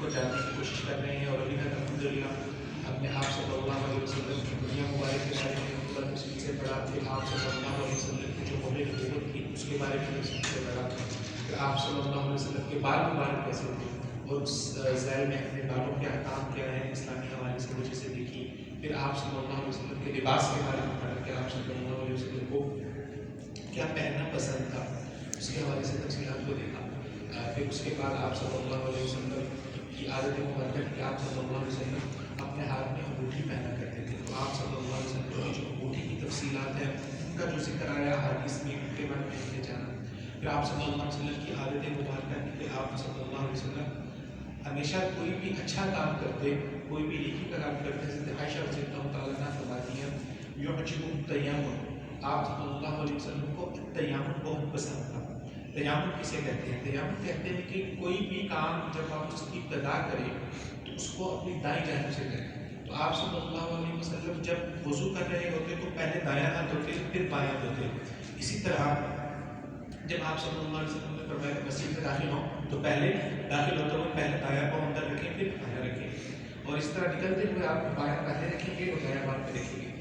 کو جاننے کی کوشش کر رہے ہیں، اور ابھی تک الحمدللہ اپنے آپ صلی اللہ علیہ وسلم کی دنیا مبارک کے بارے میں اوپر تفصیل سے پڑھا، پھر آپ صلی اللہ علیہ وسلم کی جو مہر نبوت تھی اس کے بارے میں تفصیل سے پڑھا، پھر آپ صلی اللہ علیہ وسلم کے بال مبارک کیسے تھے اور اس ذیل میں اپنے بالوں کے احکام کیا ہیں اسلامی حوالے سے وجہ سے دیکھی، پھر آپ صلی اللہ علیہ وسلم کے لباس کے بارے میں پڑھا کہ آپ صلی اللہ علیہ وسلم کو کیا پہننا پسند تھا، اس کے حوالے سے تفصیلات کو دیکھا، پھر اس کے بعد آپ صلی اللہ علیہ وسلم کی عادت مبارکہ کہ آپ صلی اللہ علیہ وسلم اپنے ہاتھ میں انگوٹھی پہنا کرتے تھے، تو آپ صلی اللہ علیہ وسلم کی جو انگوٹھی کی تفصیلات ہیں ان کا جو ذکر آیا حدیث میں ان کے بارے میں جانا، پھر آپ صلی اللہ علیہ وسلم کی عادت مبارکہ کی کہ آپ صلی اللہ علیہ وسلم ہمیشہ کوئی بھی اچھا کام کرتے، کوئی بھی نیکی کا کام کرتے، حضرت عائشہ رضی اللہ تعالیٰ عنہا فرماتی ہیں یعجب التیمم، آپ صلی اللہ علیہ وسلم کو تیمم بہت پسند تھا۔ تیمم کسے کہتے ہیں؟ تیمم کہتے ہیں کہ کوئی بھی کام جب آپ اس کی ابتدا کریں تو اس کو اپنی دائیں جانب سے کریں، تو آپ صلی اللہ علیہ وسلم جب وضو کر رہے ہوتے تو پہلے دایاں ہاتھ دھوتے پھر بایاں دھوتے، اسی طرح جب آپ صلی اللہ علیہ وسلم نے فرمایا کہ مسجد میں داخل ہوں تو پہلے داخل ہوتے ہوئے پہلے دایاں پاؤں اندر رکھیں پھر بایاں رکھیں، اور اس طرح نکلتے ہوئے آپ بایاں پہلے رکھیں گے اور دایاں بعد میں رکھیں گے۔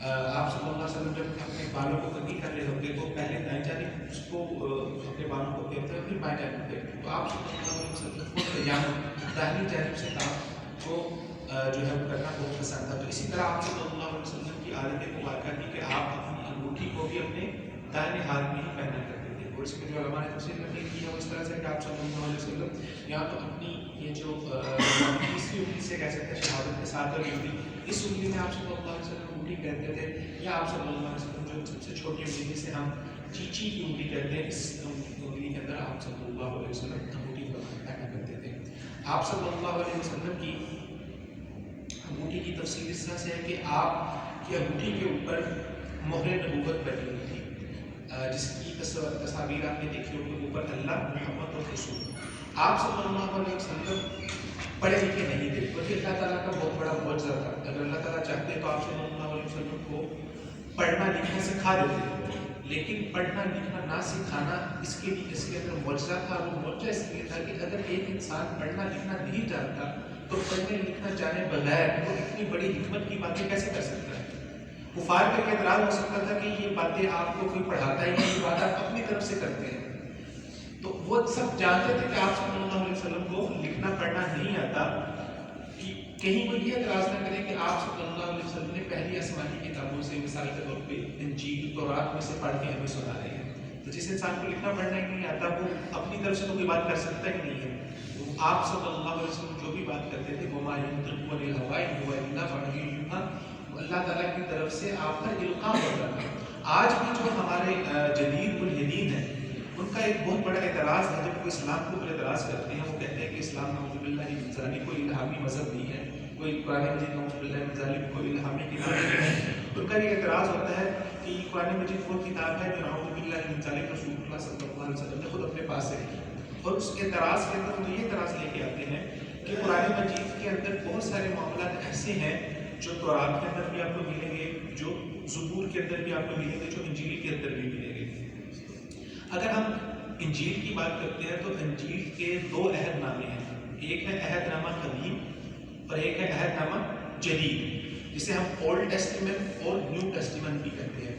آپ صلی اللہ علیہ وسلم جب اپنے بالوں کو کنگھی کر رہے ہوتے تو پہلے دائیں جانب اس کو اپنے بالوں کو پھیرتے ہیں پھر بائیں جانب پھیرتے، تو آپ صلی اللہ علیہ وسلم کو تیمم داہنی جانب سے کام کو جو ہے وہ کرنا بہت پسند تھا، تو اسی طرح آپ صلی اللہ علیہ وسلم کی عادت مبارکہ تھی کہ آپ اپنی انگوٹھی کو بھی اپنے دائیں ہاتھ میں ہی پہنا کرتے تھے، اور اس میں جو علماء نے تفصیل میں کی ہے وہ اس طرح سے کہ آپ صلی اللہ علیہ وسلم یا تو اپنی یہ جو تیسری انگلی سے کہہ سکتے ہیں شہادت کے ساتھ اور انگلی، اس انگلی میں آپ صلی اللہ علیہ وسلم انگوٹھی کہتے تھے، یا آپ صلی اللہ علیہ وسلم جو سب سے چھوٹی انگلی جسے ہم چیچی کی انگلی کہتے ہیں، اس انگلی کے اندر آپ صلی اللہ علیہ وسلم انگوٹھی پہنا کرتے تھے۔ آپ صلی اللہ علیہ وسلم کی انگوٹھی کی تفصیل اس طرح سے ہے کہ آپ کی انگوٹھی کے اوپر مہر نبوت بنی ہوئی تھی، جس کی تصاویر آپ نے دیکھی ہوگی، اوپر اللہ محمد اور رسول، آپ صلی اللہ علیہ وسلم پڑھے لکھے نہیں تھے، کیونکہ اللہ تعالیٰ کا بہت بڑا معجزہ تھا، اگر اللہ تعالیٰ چاہتے تو آپ صلی اللہ علیہ وسلم کو پڑھنا لکھنا سکھا دیتے، لیکن پڑھنا لکھنا نہ سکھانا اس کے لیے اس کے اندر معجزہ تھا، وہ معجزہ اس لیے تھا کہ اگر ایک انسان پڑھنا لکھنا نہیں جانتا تو پڑھنے لکھنا جانے بغیر وہ اتنی بڑی حکمت کی باتیں کیسے کر سکتا ہے؟ کفار کا یہ اعتراض ہو سکتا تھا کہ یہ باتیں آپ کو کوئی پڑھاتا ہی نہیں، یہ بات آپ اپنی طرف سے کرتے ہیں، تو وہ سب جانتے تھے کہ آپ صلی اللہ علیہ وسلم کو لکھنا پڑھنا نہیں آتا، کہ کہیں وہ یہ اعتراض نہ کریں کہ آپ صلی اللہ علیہ وسلم نے پہلی آسمانی کتابوں سے مثال کے طور پہ انجیل تورات میں سے پڑھ کے ہمیں سنا رہے ہیں، تو جس انسان کو لکھنا پڑھنا ہی نہیں آتا وہ اپنی طرف سے تو کوئی بات کر سکتا ہی نہیں ہے، تو آپ صلی اللہ علیہ وسلم جو بھی بات کرتے تھے وما ينطق عن الهوى إن هو إلا وحي يوحى، اللہ تعالیٰ کی طرف سے آپ پر القاء ہوتا تھا۔ آج بھی جو ہمارے جدید الحدین ہیں ان کا ایک بہت بڑا اعتراض ہے، جب کوئی اسلام کے اوپر اعتراض کرتے ہیں وہ کہتے ہیں کہ اسلام نعوذ باللہ من ذالک کوئی الہامی مذہب نہیں ہے، کوئی قرآن مجید نعوذ باللہ من ذالک کوئی الہامی کتاب نہیں ہے، ان کا یہ اعتراض ہوتا ہے کہ قرآن مجید وہ کتاب ہے جو نعوذ باللہ من ذالک رسول اللہ صلی اللہ علیہ وسلم نے خود اپنے پاس سے رکھی، اور اس کے اعتراض کے اندر وہ یہ اعتراض لے کے آتے ہیں کہ قرآن مجید کے اندر بہت سارے معاملات ایسے ہیں جو تورات کے اندر بھی آپ کو ملیں گے، جو زبور کے اندر بھی آپ کو ملیں گے، جو انجیل کے اندر بھی ملیں گے۔ اگر ہم انجیل کی بات کرتے ہیں تو انجیل کے دو عہد نامے ہیں، ایک ہے عہد نامہ قدیم اور ایک ہے عہد نامہ جدید، جسے ہم اولڈ ٹیسٹیمنٹ اور نیو ٹیسٹیمنٹ بھی کہتے ہیں۔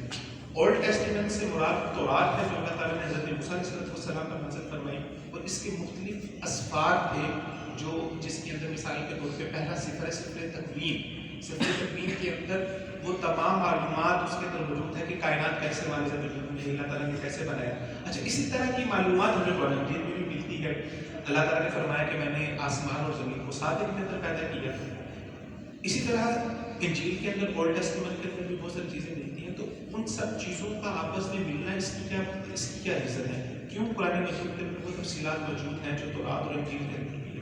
اولڈ ٹیسٹیمنٹ سے مراد تورات ہے جو اللہ تعالیٰ نے حضرت موسیٰ علیہ السلام پر نازل فرمائی، اور اس کے مختلف اسفار تھے جو جس کے اندر مثال کے طور پہ پہلا صفر ہے صفر تکوین، صفر تکوین کے اندر وہ تمام معلومات اس کے اندر موجود ہے کہ کائنات کیسے والد ہے، اللہ تعالیٰ نے کیسے بنایا۔ اچھا، اسی طرح کی معلومات ہمیں قرآن مجید میں بھی ملتی ہے، اللہ تعالیٰ نے فرمایا کہ میں نے آسمان اور زمین کو 7 دن کے اندر پیدا کیا۔ اسی طرح انجیل کے اندر اولڈ ٹیسٹیمنٹ کے اندر بھی بہت ساری چیزیں ملتی ہیں، تو ان سب چیزوں کا آپس میں ملنا اس کی کیا ریزن ہے؟ کیوں قرآن مجید کے اندر وہ تفصیلات موجود ہیں جو تورات اور انجیل کے اندر بھی ہے؟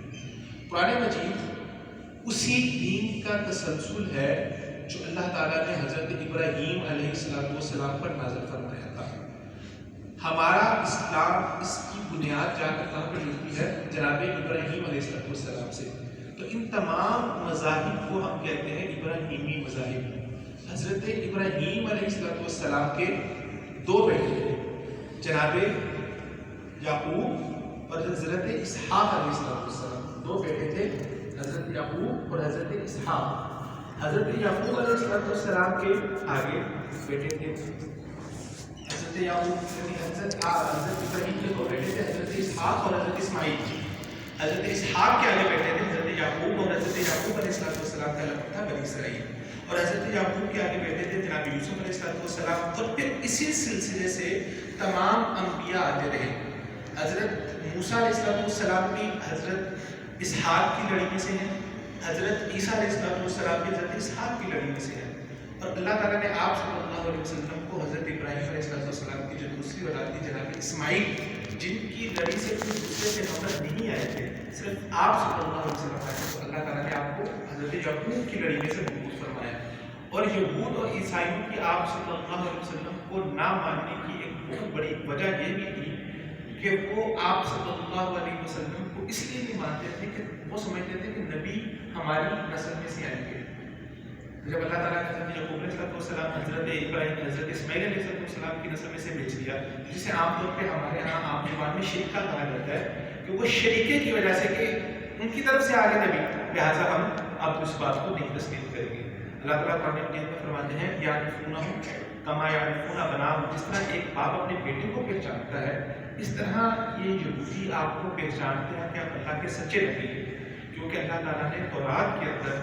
قرآن مجید اسی دین کا تسلسل ہے جو اللہ تعالیٰ نے حضرت ابراہیم علیہ السلام پر نازل فرمایا تھا۔ ہمارا اسلام اس کی بنیاد جا کر کہاں پر ملتی ہے؟ جناب ابراہیم علیہ السلام سے۔ تو ان تمام مذاہب کو ہم کہتے ہیں ابراہیمی مذاہب۔ حضرت ابراہیم علیہ السلام کے 2 بیٹے تھے، جناب یعقوب اور حضرت اسحاق علیہ السلام، 2 دو بیٹے تھے حضرت یعقوب اور حضرت اسحاق. حضرت یعقوب علیہ السلام کے آگے بیٹے تھے حضرت یعقوب حضرت ابراہیم کے دو بیٹے تھے حضرت اسحاق اور حضرت اسماعیل. حضرت اسحاق کے آگے بیٹے تھے حضرت یعقوب اور حضرت یعقوب علیہ السلام کا لقب تھا بنی اسرائیل. اور حضرت یعقوب کے آگے بیٹے تھے جناب یوسف علیہ السلام. اور پھر اسی سلسلے سے تمام انبیاء آتے رہے. حضرت موسیٰ علیہ السلام بھی حضرت اسحاق کی لڑی میں سے ہیں, حضرت عیسیٰ علیہ السلام بھی حضرت اسحاق کی لڑی میں سے ہیں. اور اللہ تعالیٰ نے آپ صلی اللہ علیہ وسلم کو حضرت ابراہیم علیہ السلام کی جو دوسری اولاد تھی جناب اسماعیل, جن کی لڑی سے کوئی دوسرے کے نمبر نہیں آئے تھے, صرف آپ صلی اللہ علیہ وسلم آئے تھے. تو اللہ تعالیٰ نے آپ کو حضرت یعقوب کی لڑی میں سے مبعوث فرمایا. اور یہود اور عیسائیوں کی آپ صلی اللہ علیہ وسلم کو نہ ماننے کی ایک بہت بڑی وجہ یہ بھی تھی کہ وہ آپ صلی اللہ علیہ وسلم کو اس لیے نہیں مانتے تھے کہ وہ سمجھتے تھے کہ نبی ہماری نسل میں سے آئیں گے. جب اللہ تعالیٰ نے حضرت یعقوب علیہ السلام حضرت ابراہیم حضرت اسماعیل علیہ السلام کی نسل میں سے بھیج دیا, جسے عام طور پہ ہمارے یہاں عام زبان میں شریکہ کہا جاتا ہے کہ وہ شریکے کی وجہ سے کہ ان کی طرف سے آگے نبی, لہٰذا ہم اب اس بات کو نہیں تسلیم کریں گے. اللہ تعالیٰ قرآن مجید میں فرماتے ہیں یعرفونہم کما یعرفون ابناءہم, جس طرح ایک باپ اپنے بیٹے کو پہچانتا ہے اس طرح یہ یہودی آپ کو پہچانتے ہیں کہ آپ اللہ کے سچے نبی ہیں, کیونکہ اللہ تعالیٰ نے تورات کے اندر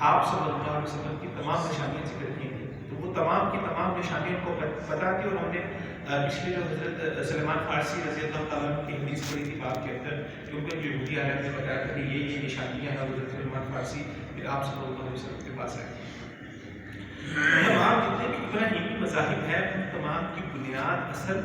آپ صلی اللہ علیہ وسلم کی تمام نشانیاں ذکر کی تھیں. تو وہ تمام کی تمام نشانیاں کو پتہ تھی. اور ہم نے پچھلے جو حضرت سلمان فارسی رضی اللہ تعالیٰ عنہ کی حدیث پڑھی تھی باب کے اندر, کیونکہ جو یہودی عالم نے بتایا تھا کہ یہ نشانیاں ہیں. حضرت سلمان فارسی پھر آپ صلی اللہ علیہ وسلم کے پاس آئے. تمام جتنے بھی ابراہیمی مذاہب ہیں ان تمام کی بنیاد اصل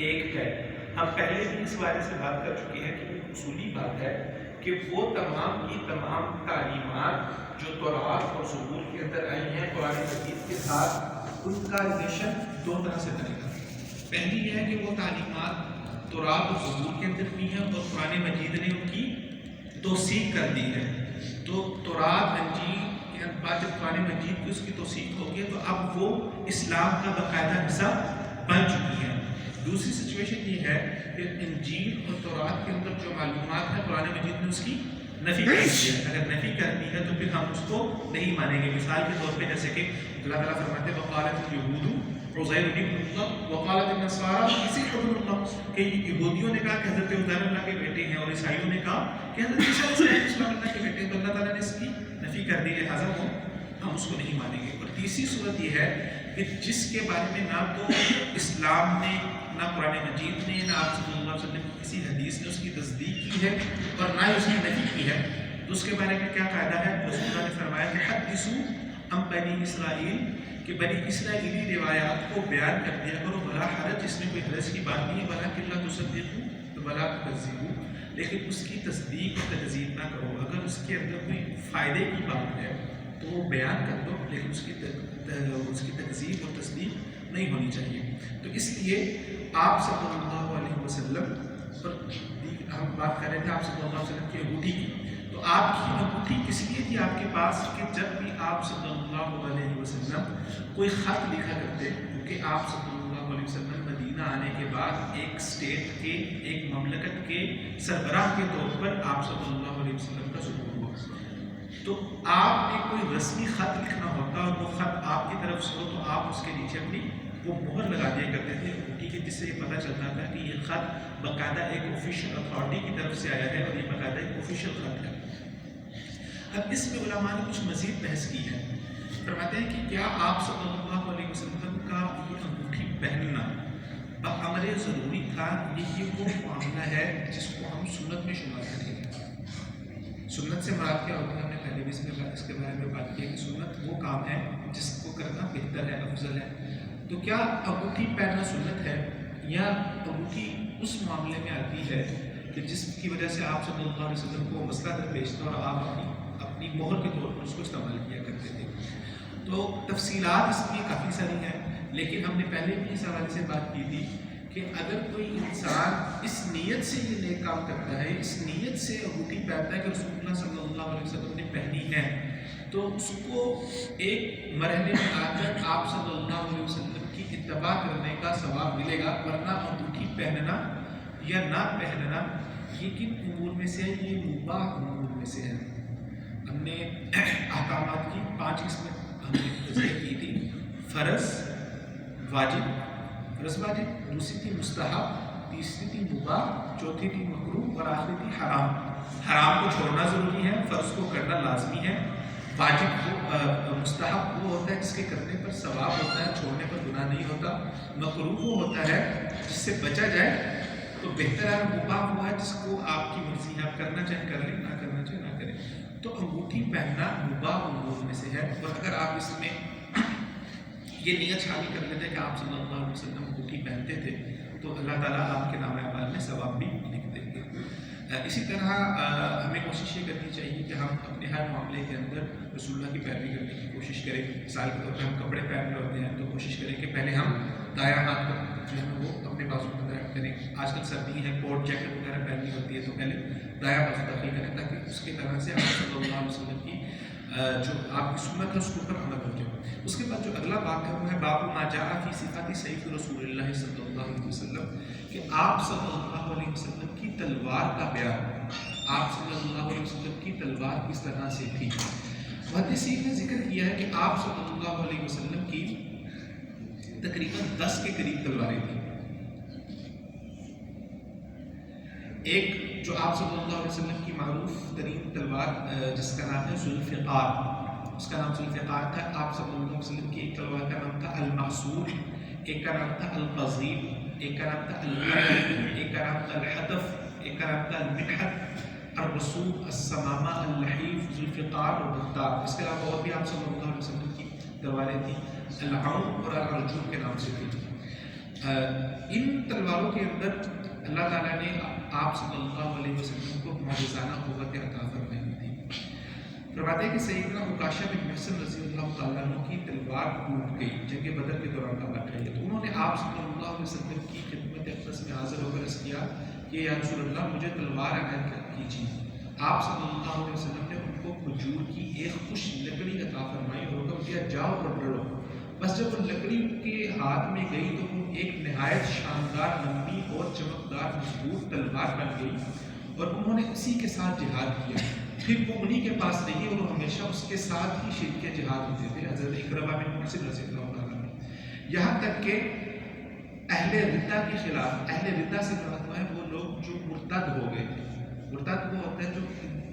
ایک ہے. ہم پہلے بھی اس بارے سے بات کر چکے ہیں کہ ایک اصولی بات ہے کہ وہ تمام کی تمام تعلیمات جو تورات اور زبور کے اندر آئی ہیں قرآن مجید کے ساتھ, ان کا ریلیشن دو طرح سے بنے گا. پہلی یہ ہے کہ وہ تعلیمات تورات اور زبور کے اندر بھی ہیں اور قرآن مجید نے ان کی توثیق کر دی ہے. تو تورات انجیل کے بعد جب قرآن مجید کی اس کی توثیق ہو گئی تو اب وہ اسلام کا باقاعدہ حصہ بن چکی ہے. دوسری سچویشن یہ ہے کہ انجیل اور تورات کے اندر جو معلومات ہیں قرآن مجید نے اس کی نفی کر دی ہے. اگر نفی کر دی ہے تو پھر ہم اس کو نہیں مانیں گے. مثال کے طور پہ جیسے کہ اللہ تعالیٰ فرماتے ہیں وقالت الیہود عزیر ابن اللہ وقالت النصارى المسیح ابن اللہ, کہ یہودیوں نے کہا کہ حضرت عزیر اللہ کے بیٹے ہیں اور عیسائیوں نے کہا کہ حضرت عیسیٰ علیہ السلام اللہ کے بیٹے ہیں. تو اللہ تعالیٰ نے اس کی نفی کر دی, لہٰذا ہم اس کو نہیں مانیں گے. اور تیسری صورت یہ ہے کہ جس کے بارے میں نہ تو اسلام نے, نہ قرآن مجید نے, نہ آپ صلی اللہ علیہ وسلم کی کسی حدیث نے اس کی تصدیق کی ہے اور نہ ہی اس کی نفی کی ہے, تو اس کے بارے میں کیا قاعدہ ہے؟ رسول اللہ نے فرمایا کہ حدثوا عن بنی اسرائیل, کہ بنی اسرائیلی روایات کو بیان کر دیا کرو بلا حرج, جس میں کوئی حرج کی بات نہیں ہے. ولکن لا تصدقوا ولا تکذبوا, لیکن اس کی تصدیق اور تکذیب نہ کرو. اگر اس کے اندر کوئی فائدے کی بات ہے تو وہ بیان کر دو, لیکن اس کی تکذیب اور تصدیق نہیں ہونی چاہیے. تو اس لیے آپ صلی اللہ علیہ وسلم پر ہم بات کر رہے تھے آپ صلی اللہ علیہ وسلم کی انگوٹھی کی, تو آپ کی انگوٹھی کس لیے تھی آپ کے پاس کہ جب بھی آپ صلی اللہ علیہ وسلم کوئی خط لکھا کرتے, کیونکہ آپ صلی اللہ علیہ وسلم مدینہ آنے کے بعد ایک اسٹیٹ کے, ایک مملکت کے سربراہ کے طور پر آپ صلی اللہ علیہ وسلم کا ظہور ہوا, تو آپ نے کوئی رسمی خط لکھنا ہوتا اور وہ خط آپ کی طرف سے ہو تو آپ اس کے نیچے اپنی وہ مہر لگا دیا کرتے تھے انگوٹھی کی, جس سے یہ پتہ چلتا تھا کہ یہ خط باقاعدہ ایک آفیشیل اتھارٹی کی طرف سے آیا ہے اور یہ باقاعدہ ایک آفیشیل خط ہے. اب اس میں علماء نے کچھ مزید بحث کی ہے. فرماتے ہیں کہ کیا آپ صلی اللہ علیہ وسلم کا یہ انگوٹھی پہننا بامر ضروری تھا, یہ وہ معاملہ ہے جس کو ہم سنت میں شمار کریں گے. سنت سے مراد کیا ہوتا ہے؟ ہم نے پہلے بھی اس کے بارے میں بات کی ہے کہ سنت وہ کام ہے جس کو کرنا بہتر ہے, افضل ہے. تو کیا انگوٹھی پہننا سنت ہے یا انگوٹھی اس معاملے میں آتی ہے کہ جس کی وجہ سے آپ صلی اللہ علیہ وسلم کو مسئلہ درپیش تھا اور آپ اپنی مہر کے طور پر اس کو استعمال کیا کرتے تھے. تو تفصیلات اس کی کافی ساری ہیں, لیکن ہم نے پہلے بھی اس حوالے سے بات کی تھی کہ اگر کوئی انسان اس نیت سے یہ نیک کام کرتا ہے, اس نیت سے انگوٹھی پہنتا ہے کہ رسول اللہ صلی اللہ علیہ وسلم نے پہنی ہے, تو اس کو ایک مرحلے میں آ کر آپ صلی اللہ علیہ وسلم کی اتباع کرنے کا ثواب ملے گا, ورنہ انگوٹھی پہننا یا نہ پہننا یہ کن امور میں سے ہے؟ یہ مباح امور میں سے ہے۔ ہم نے احکامات کی 5 قسمیں ہم نے ذکر کی تھی، فرض واجب، فرض واجب، دوسری تھی مستحب، تیسری تھی مباح، چوتھی تھی مکروہ اور آخری تھی حرام۔ حرام کو چھوڑنا ضروری ہے، فرض کو کرنا لازمی ہے، واجب کو مستحب وہ ہوتا ہے جس کے کرنے پر ثواب ہوتا ہے، چھوڑنے پر گناہ نہیں ہوتا، مکروہ وہ ہوتا ہے جس سے بچا جائے، تو بہتر ہے مباح وہ ہے جس کو آپ کی مرضی ہے، آپ کرنا چاہیں کر لیں، نہ کرنا چاہیں نہ کریں۔ تو انگوٹھی پہننا مباح امور میں سے ہے، اور اگر آپ اس میں یہ نیت شامل کر لیتے کہ آپ صلی اللہ علیہ وسلم انگوٹھی پہنتے تھے تو اللہ تعالیٰ آپ کے نام اعمال میں ثواب بھی لکھ دیں گے۔ اسی طرح ہمیں کوشش یہ کرنی چاہیے کہ ہم اپنے ہر معاملے کے اندر رسول اللہ کی پیروی کرنے کی کوشش کریں۔ مثال کے طور پہ ہم کپڑے پہن رہے ہوتے ہیں تو کوشش کریں کہ پہلے ہم دایاں ہاتھ کو جو ہے وہ اپنے بازو میں دائیں کریں۔ آج کل سردی ہے، کوٹ جیکٹ وغیرہ پہننی ہوتی ہے تو پہلے دایاں بازو داخل کریں تاکہ اس کی طرح سے آپ صلی اللہ علیہ وسلم کی جو آپ کی سنت ہے اس کے اوپر عمل ہو جائے۔ اس کے بعد جو اگلا باب ہے وہ ہے باب ما جاء فی صفات سیف رسول اللہ صلی اللہ علیہ وسلم، کہ آپ صلی اللہ علیہ وسلم کی تلوار کا بیان، آپ صلی اللہ علیہ وسلم کی تلوار کس طرح سے تھی۔ محدثین نے ذکر کیا ہے کہ آپ صلی اللہ علیہ وسلم کی تقریباً 10 کے قریب تلواریں تھیں۔ ایک جو آپ صلی اللہ علیہ وسلم کی معروف ترین تلوار جس کا نام ہے ذوالفقار، اس کا نام ذوالفقار تھا۔ آپ صلی اللہ علیہ وسلم کی ایک تلوار کا نام تھا المعصور، ایک کا نام تھا القضیب، ایک کا نام تھا الحدف، ایک کا نام تھا الحدف، ایک کا نام تھا المنحت، الرسول، السمامہ، اللحیف، ذوالفقار اور بختار۔ اس کے علاوہ اور بھی آپ صلی اللہ علیہ وسلم کی تلواریں تھیں، العون اور الرجول کے نام سے تھی۔ ان تلواروں کے اندر اللہ تعالیٰ نے آپ صلی اللہ علیہ وسلم کو معجزانہ قوت عطا فرمائی تھی۔ فرماتے ہیں کہ سیدنا عکاشہ بن محصن رضی اللہ تعالیٰ عنہ کی تلوار ٹوٹ گئی، جنگ بدر کے دوران کا واقعہ ہے، تو انہوں نے آپ صلی اللہ علیہ وسلم کی خدمت اقدس میں حاضر ہو کر عرض کیا کہ یا رسول اللہ مجھے تلوار عنایت کیجیے۔ آپ صلی اللہ علیہ وسلم نے ان کو کھجور کی ایک خوش لکڑی عطا فرمائی اور حکم دیا جاؤ اور لڑو۔ بس جب وہ لکڑی کے ہاتھ میں گئی تو وہ ایک نہایت شاندار، لمبی اور چمکدار مضبوط تلوار بن گئی، اور انہوں نے اسی کے ساتھ جہاد کیا۔ پھر وہ انہی کے پاس رہی اور وہ ہمیشہ اس کے ساتھ ہی شریک جہاد ہوتے تھے، حضرت اکرمہ بن محصن رضی اللہ عنہ، یہاں تک کہ اہل ردہ کے خلاف، اہل ردہ سے مراد ہے وہ لوگ جو مرتد ہو گئے تھے۔ مرتد وہ ہوتا ہے جو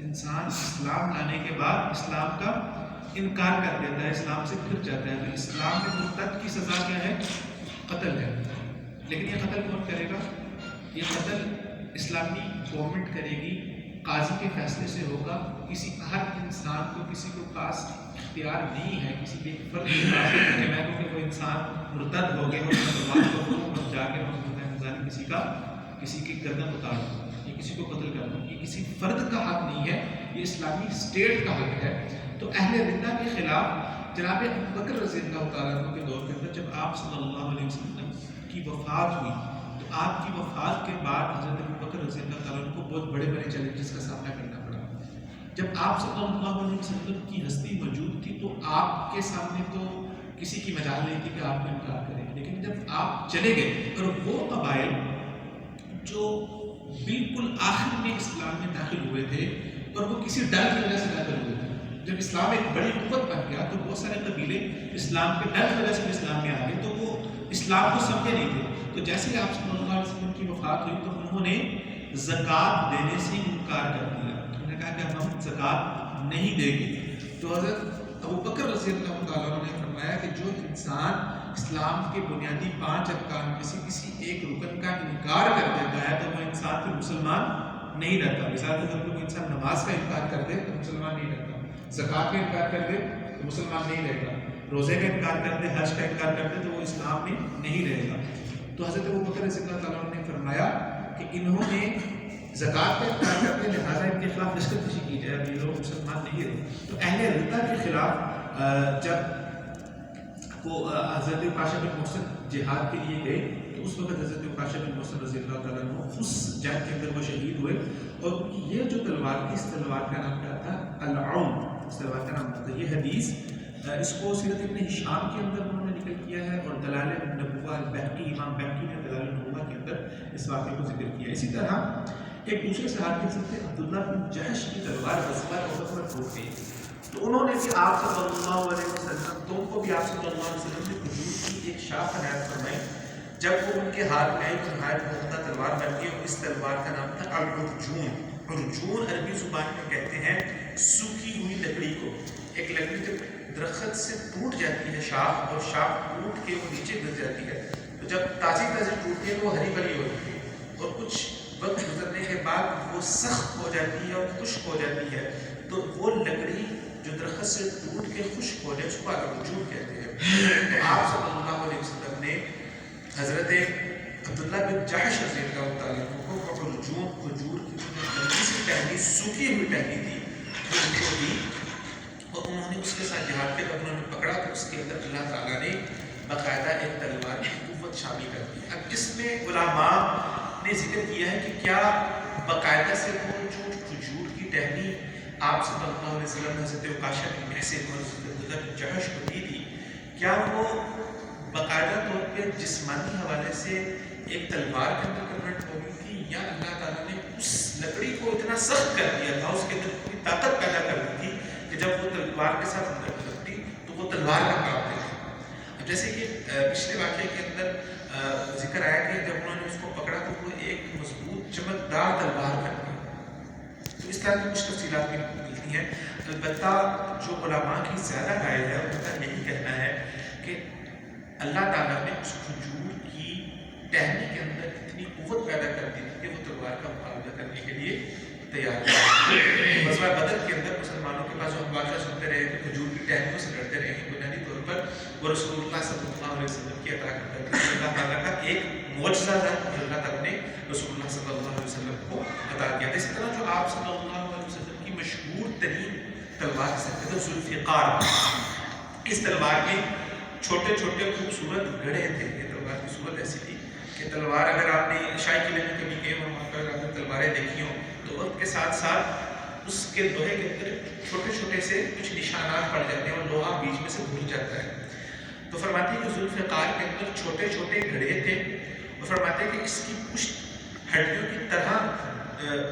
انسان اسلام لانے کے بعد اسلام کا انکار کر دیتا ہے، اسلام سے پھر جاتا ہے، تو اسلام میں مرتد کی سزا کیا ہے؟ قتل ہے۔ لیکن یہ قتل کون کرے گا؟ یہ قتل اسلامی گورنمنٹ کرے گی، قاضی کے فیصلے سے ہوگا۔ کسی ہر انسان کو، کسی کو پاس اختیار نہیں ہے کسی بھی فرد کے پاس کہ میں کہوں کہ وہ انسان مرتد ہو گئے اور تلوار کو جا کے کسی کی گردن اتار دوں یا کسی کو قتل کر دوں، یہ کسی فرد کا حق نہیں ہے، یہ اسلامی اسٹیٹ کا حق ہے۔ تو اہل ردہ کے خلاف جناب ابوبکر رضی اللہ تعالیٰ عنہ کے دور کے اندر جب آپ صلی اللہ علیہ وسلم کی وفات ہوئی تو آپ کی وفات کے بعد حضرت ابوبکر رضی اللہ تعالیٰ عنہ کو بہت بڑے بڑے چیلنجز کا سامنا کرنا پڑا۔ جب آپ صلی اللہ علیہ وسلم کی ہستی موجود تھی تو آپ کے سامنے تو کسی کی مجال نہیں تھی کہ آپ کو انکار کریں، لیکن جب آپ چلے گئے اور وہ قبائل جو بالکل آخر میں اسلام میں داخل ہوئے تھے اور وہ کسی ڈر کی وجہ سے داخل ہوئے تھے، جب اسلام ایک بڑی قوت بن گیا تو بہت سارے قبیلے اسلام کے ڈر کی وجہ سے اسلام میں آ گئے تو وہ اسلام کو سمجھے نہیں تھے۔ تو جیسے ہی آپ صلی اللہ علیہ وسلم کی وفات ہوئی تو انہوں نے زکوٰۃ دینے سے انکار کر دیا، انہوں نے کہا کہ ہم زکوٰۃ نہیں دیں گے۔ تو حضرت ابوبکر رضی اللہ تعالیٰ عنہ نے فرمایا کہ جو انسان اسلام کے بنیادی 5 ارکان میں سے کسی ایک رکن کا انکار کر دیتا ہے تو وہ انسان پھر مسلمان نہیں رہتا۔ مثال کے طور پر کوئی انسان نماز کا انکار کر دے تو مسلمان نہیں رہتا، زکوٰۃ کا انکار کر دے تو مسلمان نہیں رہے گا، روزے کا انکار کر دے، حج کا انکار کر دے تو وہ اسلام میں نہیں رہے گا۔ تو حضرت ابوبکر رضی اللہ تعالیٰ عنہ نے فرمایا کہ انہوں نے زکوٰۃ کا انکار کرتے لہٰذا ان کے خلاف لشکر کشی کی جائے، اب یہ لوگ مسلمان نہیں رہے۔ تو اہل ردہ کے خلاف جب وہ حضرت عکاشہ بن محصن جہاد کے لیے گئے تو اس وقت حضرت عکاشہ بن محصن رضی اللہ تعالیٰ عنہ اس جنگ کے اندر وہ شہید ہوئے، اور یہ جو تلوار تھی اس تلوار کا نام کیا تھا؟ العون، اس تلوار کا نام تھا۔ یہ حدیث اس کو سیرت ابن ہشام کے اندر انہوں نے نقل کیا ہے، اور دلائل النبوہ البیہقی، امام بیہقی نے دلائل النبوہ کے اندر اس واقعے کو ذکر کیا۔ اسی طرح ایک دوسرے صحابی حضرت عبداللہ بن جحش کی تلوار غزوہ احد میں ٹوٹ گئی، تو انہوں نے بھی آپ صلی اللہ علیہ وسلم، تو ان کو بھی آپ صلی اللہ علیہ وسلم نے کھجور کی ایک شاخ عنایت فرمائی. جب وہ ان کے ہاتھ میں آئی تو نہایت عمدہ تلوار بن گئی، اور اس تلوار کا نام تھا العرجون. عرجون عربی زبان میں کہتے ہیں سوکھی ہوئی لکڑی کو. ایک لکڑی جب درخت سے ٹوٹ جاتی ہے شاخ، اور شاخ ٹوٹ کے وہ نیچے گر جاتی ہے، تو جب تازی ٹوٹتی ہے وہ ہری بھری ہوتی ہے، اور کچھ وقت گزرنے کے بعد وہ سخت ہو جاتی ہے اور خشک ہو جاتی ہے. تو وہ لکڑی جو درخت سے ٹوٹ کے خشک ہو جائے اس کو العرجون کہتے ہیں. تو آپ صلی اللہ علیہ وسلم نے حضرت عبداللہ بن جحش رضی اللہ تعالیٰ عنہ کو عرجون کھجور کی لمبی سی ٹہنی، سوکھی ہوئی ٹہنی تھی، وہ ان کو دی، اور انہوں نے اس کے ساتھ جہاد کے بعد انہوں نے پکڑا تو اس کے اندر اللہ تعالیٰ نے باقاعدہ ایک تلوار کی قوت شامل کر دی. اب اس میں علماء نے ذکر کیا ہے کہ کیا باقاعدہ سے وہ جو کھجور کی ٹہنی آپ صلی اللہ علیہ وسلم نے حضرت عکاشہ بن محصن اور حضرت عبداللہ بن جحش کو دی تھی، کیا وہ باقاعدہ طور پہ جسمانی حوالے سے ایک تلوار کے اندر کنورٹ ہو گئی تھی، یا اللہ تعالیٰ نے اس لکڑی کو اتنا سخت کر دیا تھا، اس کے اندر پوری طاقت پیدا کر دی تھی کہ جب وہ تلوار کے ساتھ اندر گزرتی تو وہ تلوار کا کام دیتی. اب جیسے کہ پچھلے واقعے کے اندر ذکر آیا کہ جب انہوں نے اس کو پکڑا تو وہ ایک مضبوط چمکدار تلوار بن گئی. تو اس طرح کی کچھ تفصیلات بھی ملتی ہیں. البتہ جو علماء کی زیادہ رائے ہے ان کا یہی کہنا ہے کہ اللہ تعالیٰ نے اس کھجور کی ٹہنی کے اندر اتنی قوت پیدا کر دی تھی کہ وہ تلوار کا مقابلہ کرنے کے لیے تیار تھا. غزوہ بدر کے اندر مسلمانوں کے پاس جو ہم واقعہ سنتے رہے کہ کھجور کی ٹہنیوں سے لڑتے رہے ہیں، بنیادی طور پر وہ رسول اللہ صلی اللہ علیہ وسلم کی عطا کرتا تھا. اللہ تعالیٰ کا ایک معجزہ تھا جو اللہ تعالیٰ نے رسول اللہ صلی اللہ علیہ وسلم کو عطا کیا. اسی طرح جو آپ صلی اللہ علیہ وسلم کی مشہور ترین تلوار سے ذوالفقار، اس تلوار میں چھوٹے چھوٹے خوبصورت گڑھے تھے. یہ تلوار کی صورت ایسی تھی کہ تلوار اگر آپ نے شاہی قلعے میں کبھی گئے ہوں، وہاں پر آپ نے تلواریں دیکھی ہوں، تو وقت کے ساتھ ساتھ اس کے لوہے کے اندر چھوٹے چھوٹے سے کچھ نشانات پڑ جاتے ہیں اور لوہا بیچ میں سے گھل جاتا ہے. تو فرماتے ہیں کہ ذوالفقار کے اندر چھوٹے چھوٹے گھڑے تھے، اور فرماتے ہیں کہ اس کی پشت ہڈیوں کی طرح،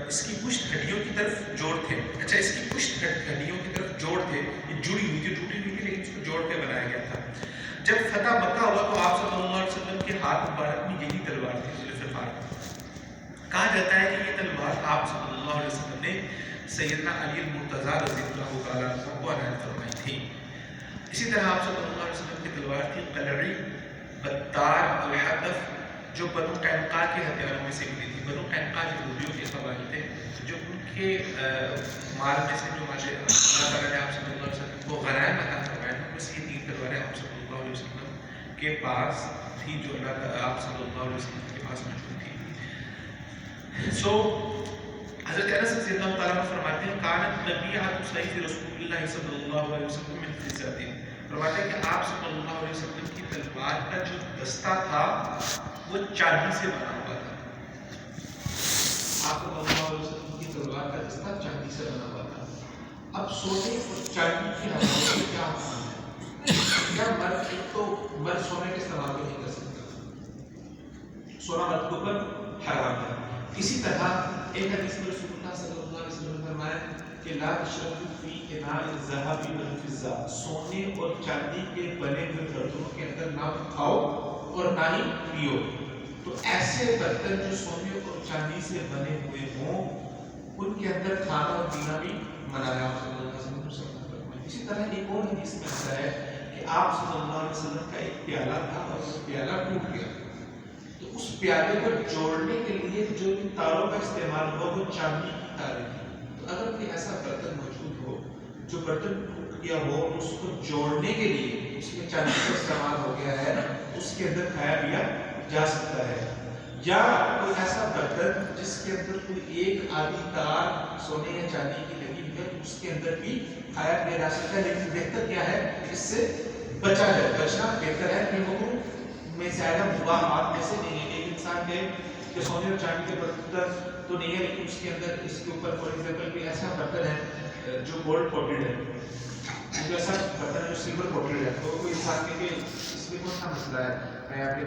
اس کی پشت ہڈیوں کی طرف جوڑ تھے. اچھا، اس کی پشت ہڈیوں کی طرف جوڑ تھے، یہ جڑی ہوئی تھی، ٹوٹی ہوئی تھی، لیکن اس کو جوڑ کے بنایا گیا تھا. جب فتح مکہ ہوا تو آپ صلی اللہ علیہ وسلم کے ہاتھ مبارک میں یہی تلوار تھی ذوالفقار. کہا جاتا ہے کہ یہ تلوار آپ صلی اللہ علیہ وسلم نے سیدنا علی المرتضیٰ رضی اللہ تعالیٰ عنہ کو عنایت فرمائی تھی. اسی طرح آپ صلی اللہ علیہ وسلم کی تلوار تھی قلعی بطار الحدف، جو بنو قینقاع کے ہتھیاروں میں سے ملی تھی. بنو قینقاع یہودیوں کے قبائل تھے جو ان کے مال میں سے جو مال اللہ تعالیٰ نے آپ صلی اللہ علیہ وسلم کو غنائم عطا فرمایا تھا، بس یہ 3 تلواریں آپ صلی اللہ علیہ وسلم کے پاس تھی جو اللہ تعالیٰ آپ صلی اللہ علیہ وسلم کے پاس موجود تھی. سو حضرت انس رضی اللہ تعالیٰ عنہ فرماتے ہیں کانت طبیعۃ سیف رسول اللہ صلی اللہ علیہ وسلم من فضة. فرماتے ہیں کہ آپ صلی اللہ علیہ وسلم کی تلوار کا جو دستہ تھا وہ چاندی سے بنا ہوا تھا. آپ صلی اللہ علیہ وسلم کی تلوار کا دستہ چاندی سے بنا ہوا تھا. اب سونے اور چاندی کے حوالے سے کیا حکم ہے؟ کیا مرد، ایک تو مرد سونے کے استعمال کو نہیں کر سکتا، سونا مرد کے اوپر حرام ہے. اسی طرح ایک حدیث میں رسول اللہ صلی اللہ علیہ وسلم نے فرمایا کہ لا تشربوا فی اناء الذهب والفضة، سونے اور چاندی کے بنے ہوئے برتنوں کے اندر نہ کھاؤ اور نہ ہی پیو. تو ایسے برتن جو سونے اور چاندی سے بنے ہوئے ہوں ان کے اندر کھانا اور پینا بھی منایا صلی اللہ علیہ وسلم. اسی طرح ایک اور حدیث میں آتا ہے کہ آپ صلی اللہ علیہ وسلم کا ایک پیالہ تھا اور وہ پیالہ ٹوٹ گیا، تو اس پیالے کو جوڑنے کے لیے جو تاروں کا استعمال ہوا وہ چاندی کی تاریں تھیں. تو اگر کوئی ایسا برتن موجود ہو جو برتن ٹوٹ گیا ہو اور اس کو جوڑنے کے لیے اس میں چاندی کا استعمال ہو گیا ہے، اس کے اندر کھایا پیا جا سکتا ہے. یا کوئی ایسا برتن جس کے اندر کوئی ایک آدھی تار سونے یا چاندی کی لگی ہوئی ہے، اس کے اندر بھی کھایا پیا جا سکتا ہے. لیکن بہتر کیا ہے، اس سے بچا جائے، بچنا بہتر ہے. کہ وہ میں زیادہ مباحات میں سے نہیں ہے. ایک انسان ہے کہ سونے اور چاندی کے برتن تو نہیں ہے، لیکن اس کے اندر اس کے اوپر فار ایگزامپل کوئی ایسا برتن ہے جو گولڈ کوٹڈ ہے، جو ایسا برتن ہے جو سلور کوٹڈ ہے، تو کوئی انسان کے اس میں کون سا مسئلہ ہے؟ میں آپ کے